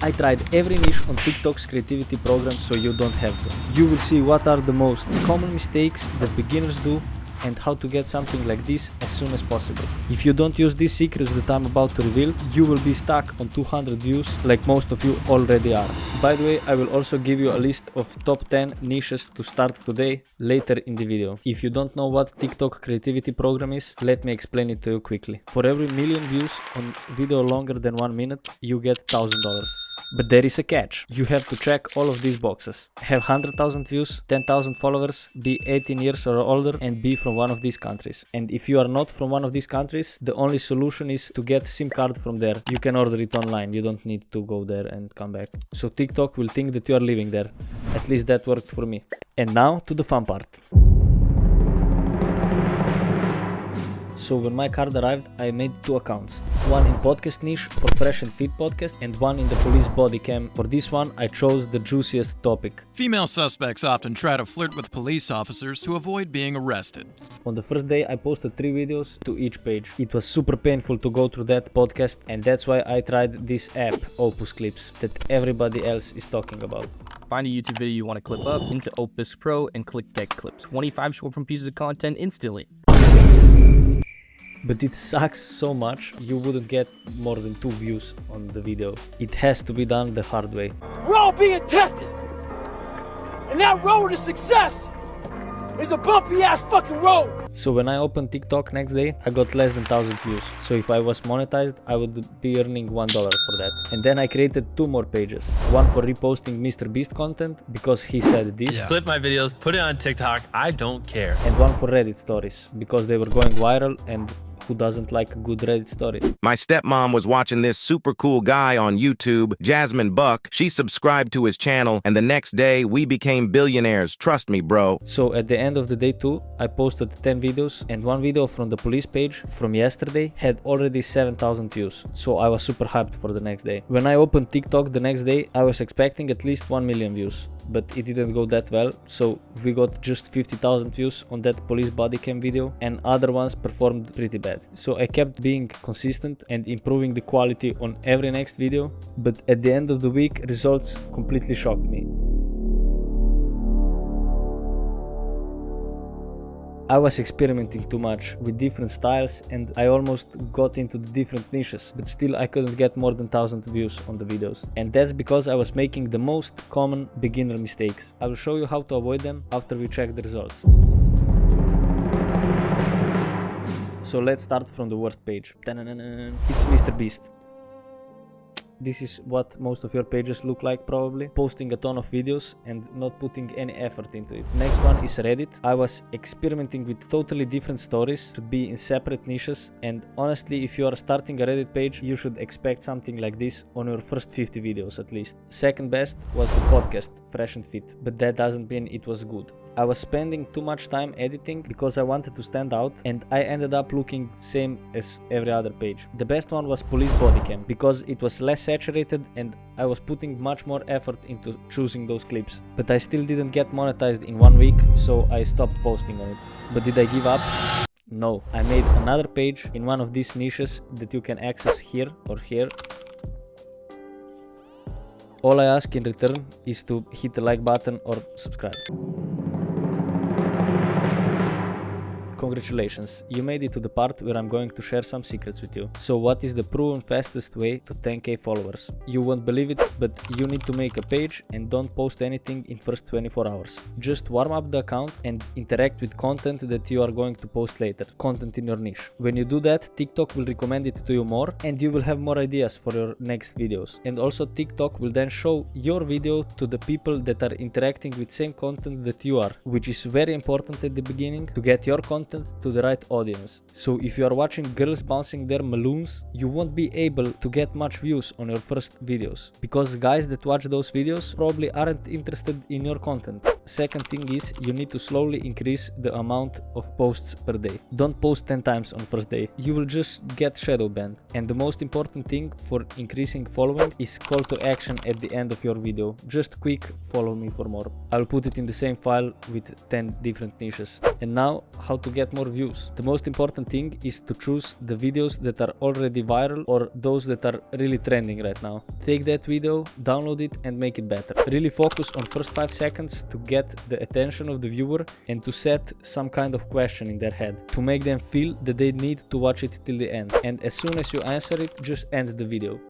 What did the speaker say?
I tried every niche on TikTok's creativity program so you don't have to. You will see what are the most common mistakes that beginners do and how to get something like this as soon as possible. If you don't use these secrets that I'm about to reveal, you will be stuck on 200 views like most of you already are. By the way, I will also give you a list of top 10 niches to start today later in the video. If you don't know what TikTok creativity program is, let me explain it to you quickly. For every million views on video longer than 1 minute, you get $1,000. But there is a catch. You have to check all of these boxes. Have 100,000 views, 10,000 followers, be 18 years or older, and be from one of these countries. And if you are not from one of these countries, the only solution is to get SIM card from there. You can order it online. You don't need to go there and come back. So TikTok will think that you are living there. At least that worked for me. And now to the fun part. So when my card arrived, I made 2 accounts. One in podcast niche for Fresh and Fit podcast and one in the police body cam. For this one, I chose the juiciest topic. Female suspects often try to flirt with police officers to avoid being arrested. On the first day, I posted 3 videos to each page. It was super painful to go through that podcast, and that's why I tried this app, Opus Clips, that everybody else is talking about. Find a YouTube video you want to clip up, into Opus Pro, and click Get Clips. 25 short-form pieces of content instantly. But it sucks so much, you wouldn't get more than 2 views on the video. It has to be done the hard way. We're all being tested! And that road to success is a bumpy ass fucking road! So when I opened TikTok next day, I got less than 1,000 views. So if I was monetized, I would be earning $1 for that. And then I created 2 more pages. One for reposting Mr. Beast content, because he said this. Clip my videos, put it on TikTok, I don't care. And one for Reddit stories, because they were going viral and who doesn't like a good Reddit story? My stepmom was watching this super cool guy on YouTube, Jasmine Buck. She subscribed to his channel, and the next day, we became billionaires. Trust me, bro. So at the end of the day too, I posted 10 videos, and one video from the police page from yesterday had already 7,000 views. So I was super hyped for the next day. When I opened TikTok the next day, I was expecting at least 1 million views. But it didn't go that well, so we got just 50,000 views on that police body cam video, and other ones performed pretty bad. So I kept being consistent and improving the quality on every next video, but at the end of the week, results completely shocked me. I was experimenting too much with different styles and I almost got into the different niches, but still I couldn't get more than 1,000 views on the videos. And that's because I was making the most common beginner mistakes. I will show you how to avoid them after we check the results. So let's start from the worst page. It's Mr. Beast. This is what most of your pages look like probably. Posting a ton of videos and not putting any effort into it. Next one is Reddit. I was experimenting with totally different stories to be in separate niches, and honestly if you are starting a Reddit page you should expect something like this on your first 50 videos at least. Second best was the podcast, Fresh and Fit, but that doesn't mean it was good. I was spending too much time editing because I wanted to stand out, and I ended up looking same as every other page. The best one was Police Body Cam because it was less saturated and I was putting much more effort into choosing those clips. But I still didn't get monetized in 1 week, so I stopped posting on it. But did I give up? No. I made another page in one of these niches that you can access here or here. All I ask in return is to hit the like button or subscribe. Congratulations, you made it to the part where I'm going to share some secrets with you. So what is the proven fastest way to 10k followers? You won't believe it, but you need to make a page and don't post anything in first 24 hours. Just warm up the account and interact with content that you are going to post later. Content in your niche. When you do that, TikTok will recommend it to you more and you will have more ideas for your next videos. And also TikTok will then show your video to the people that are interacting with same content that you are, which is very important at the beginning to get your content to the right audience. So if you are watching girls bouncing their balloons, you won't be able to get much views on your first videos, because guys that watch those videos probably aren't interested in your content. second thing is you need to slowly increase the amount of posts per day. Don't post 10 times on first day. You will just get shadow banned. And the most important thing for increasing following is call to action at the end of your video. Just quick follow me for more. I'll put it in the same file with 10 different niches. And now, how to get more views. The most important thing is to choose the videos that are already viral or those that are really trending right now. Take that video, download it and make it better. Really focus on first 5 seconds to get the attention of the viewer and to set some kind of question in their head to make them feel that they need to watch it till the end. And as soon as you answer it, just end the video.